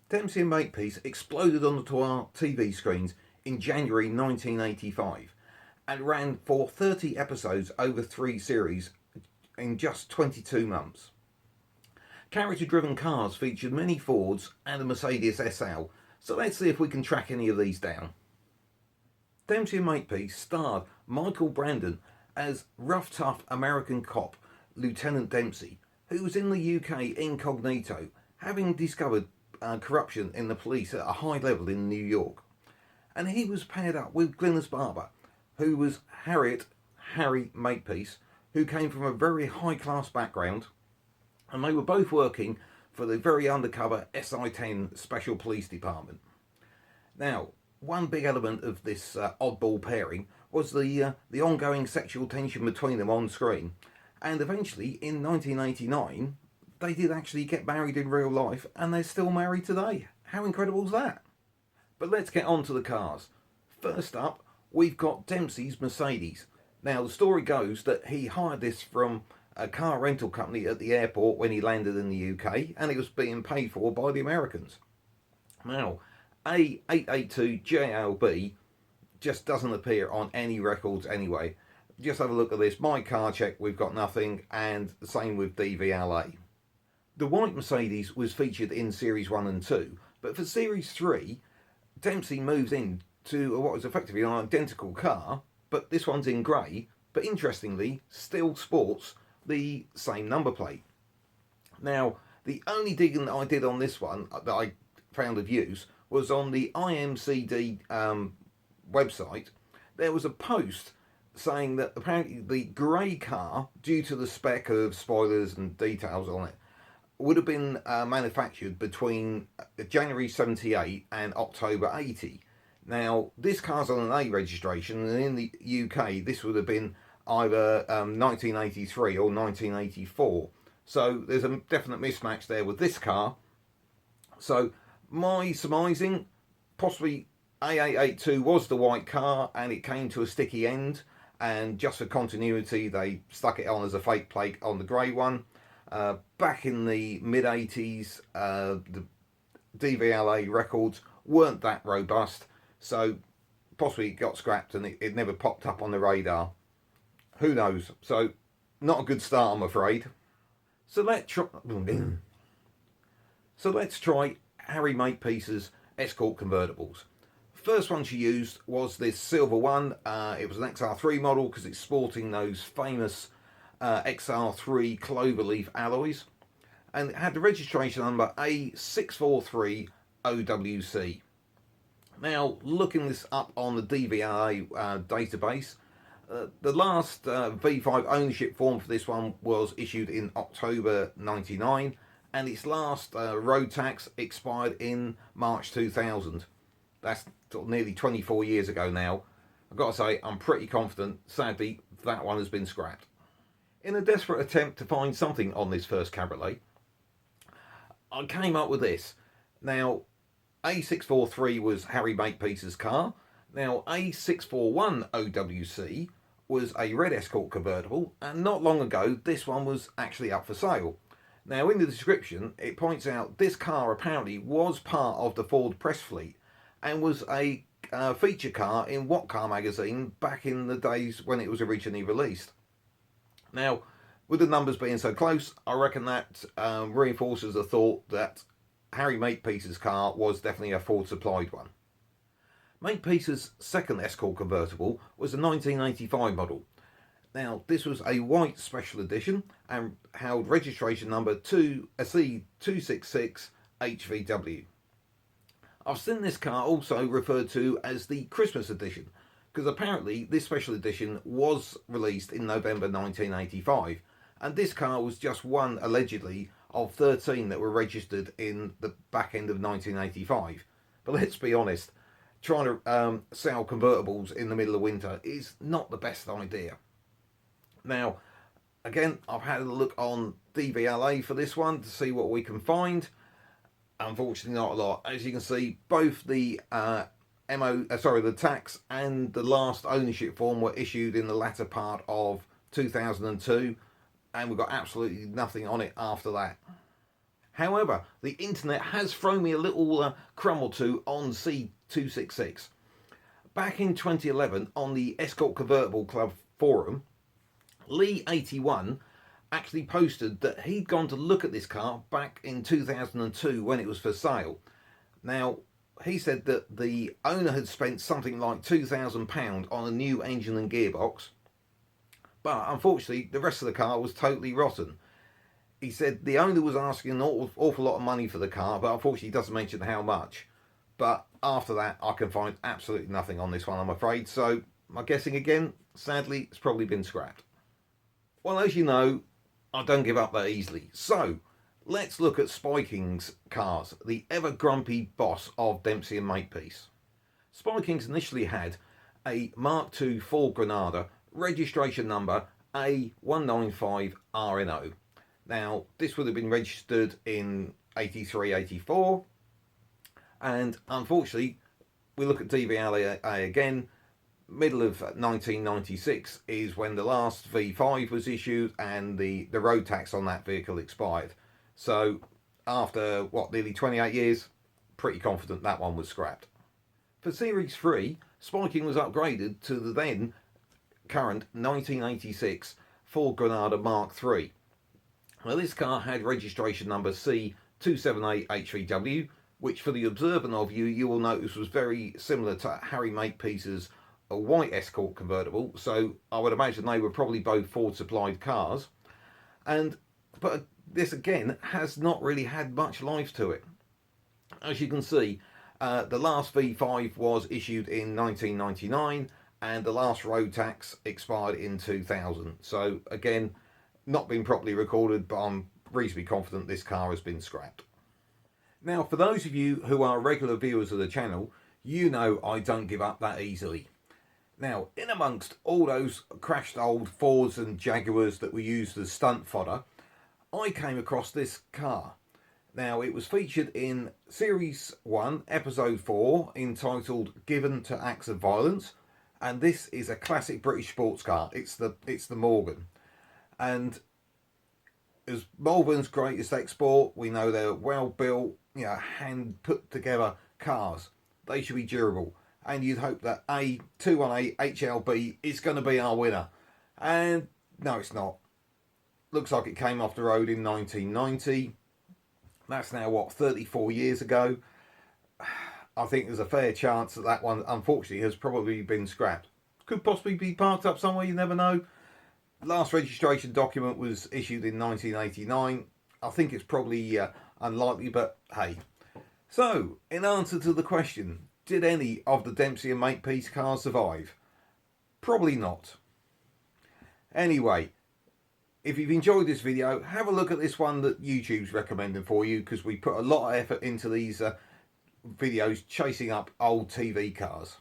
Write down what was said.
Dempsey Makepeace exploded onto our TV screens in January 1985 and ran for 30 episodes over 3 series in just 22 months. Character-driven cars featured many Fords and a Mercedes SL, so let's see if we can track any of these down. Dempsey Makepeace starred Michael Brandon as rough tough American cop Lieutenant Dempsey, who was in the UK incognito, having discovered corruption in the police at a high level in New York. And he was paired up with Glynis Barber, who was Harry Makepeace, who came from a very high class background, and they were both working for the very undercover SI-10 Special Police Department. Now, one big element of this oddball pairing was the ongoing sexual tension between them on screen, and eventually in 1989 they did actually get married in real life, and they're still married today. How incredible is that? But let's get on to the cars. First up, we've got Dempsey's Mercedes. Now, the story goes that he hired this from a car rental company at the airport when he landed in the UK, and it was being paid for by the Americans. Now, A882 JLB just doesn't appear on any records anyway. Just have a look at this. My car check, we've got nothing, and the same with DVLA. The white Mercedes was featured in Series 1 and 2, but for Series 3, Dempsey moves in to what is effectively an identical car, but this one's in grey, but interestingly, still sports the same number plate. Now, the only digging that I did on this one that I found of use was on the IMCD website. There was a post saying that apparently the grey car, due to the spec of spoilers and details on it, would have been manufactured between January 78 and October 80. Now, this car's on an A registration, and in the UK, this would have been either 1983 or 1984. So there's a definite mismatch there with this car. So my surmising, possibly A882 was the white car, and it came to a sticky end, and just for continuity, they stuck it on as a fake plate on the grey one. Back in the mid-80s, the DVLA records weren't that robust, so possibly it got scrapped and it never popped up on the radar. Who knows? So, not a good start, I'm afraid. So let's try. Harry Makepeace's Escort convertibles. First one she used was this silver one. It was an XR3 model because it's sporting those famous XR3 cloverleaf alloys, and it had the registration number A643OWC. Now, looking this up on the DVLA database, the last V5 ownership form for this one was issued in October 99, and its last road tax expired in March 2000. That's nearly 24 years ago now. I've got to say, I'm pretty confident, sadly, that one has been scrapped. In a desperate attempt to find something on this first cabriolet, I came up with this. Now, A643 was Harry Makepeace's car. Now, A641OWC was a red Escort convertible, and not long ago, this one was actually up for sale. Now, in the description, it points out this car apparently was part of the Ford press fleet and was a feature car in What Car magazine back in the days when it was originally released. Now, with the numbers being so close, I reckon that reinforces the thought that Harry Makepeace's car was definitely a Ford supplied one. Makepeace's second Escort convertible was a 1985 model. Now, this was a white special edition and held registration number C266HVW. I've seen this car also referred to as the Christmas edition, because apparently this special edition was released in November 1985, and this car was just one, allegedly, of 13 that were registered in the back end of 1985. But let's be honest, trying to sell convertibles in the middle of winter is not the best idea. Now, again, I've had a look on DVLA for this one to see what we can find. Unfortunately, not a lot. As you can see, both the the tax and the last ownership form were issued in the latter part of 2002, and we've got absolutely nothing on it after that. However, the internet has thrown me a little crumb or two on C266. Back in 2011 on the Escort Convertible Club forum, Lee81 actually posted that he'd gone to look at this car back in 2002 when it was for sale. Now, he said that the owner had spent something like £2,000 on a new engine and gearbox, but unfortunately the rest of the car was totally rotten. He said the owner was asking an awful lot of money for the car, but unfortunately he doesn't mention how much. But after that, I can find absolutely nothing on this one, I'm afraid. So I'm guessing again, sadly, it's probably been scrapped. Well, as you know, I don't give up that easily. So let's look at Spy King's cars, the ever grumpy boss of Dempsey and Makepeace. Spy King's initially had a Mark II Ford Granada, registration number A195RNO. Now, this would have been registered in 83, 84. And unfortunately, we look at DVLA again, middle of 1996 is when the last V5 was issued and the road tax on that vehicle expired. So after, what, nearly 28 years, pretty confident that one was scrapped. For Series 3, Spy King was upgraded to the then current 1986 Ford Granada Mark III. Now, this car had registration number C278H3W, which for the observant of you, you will notice was very similar to Harry Makepeace's a white Escort convertible, so I would imagine they were probably both Ford supplied cars. But this again has not really had much life to it. As you can see, the last V5 was issued in 1999 and the last road tax expired in 2000. So again, not been properly recorded, but I'm reasonably confident this car has been scrapped. Now, for those of you who are regular viewers of the channel, you know I don't give up that easily. Now, in amongst all those crashed old Fords and Jaguars that we used as stunt fodder, I came across this car. Now, it was featured in Series 1, Episode 4, entitled Given to Acts of Violence, and this is a classic British sports car. It's the Morgan. And as Malvern's greatest export, we know they're well built, hand put together cars. They should be durable. And you'd hope that A218 HLB is going to be our winner. And no, it's not. Looks like it came off the road in 1990. That's now, what, 34 years ago. I think there's a fair chance that that one, unfortunately, has probably been scrapped. Could possibly be parked up somewhere, you never know. Last registration document was issued in 1989. I think it's probably unlikely, but hey. So, in answer to the question, did any of the Dempsey and Makepeace cars survive? Probably not. Anyway, if you've enjoyed this video, have a look at this one that YouTube's recommending for you, because we put a lot of effort into these videos chasing up old TV cars.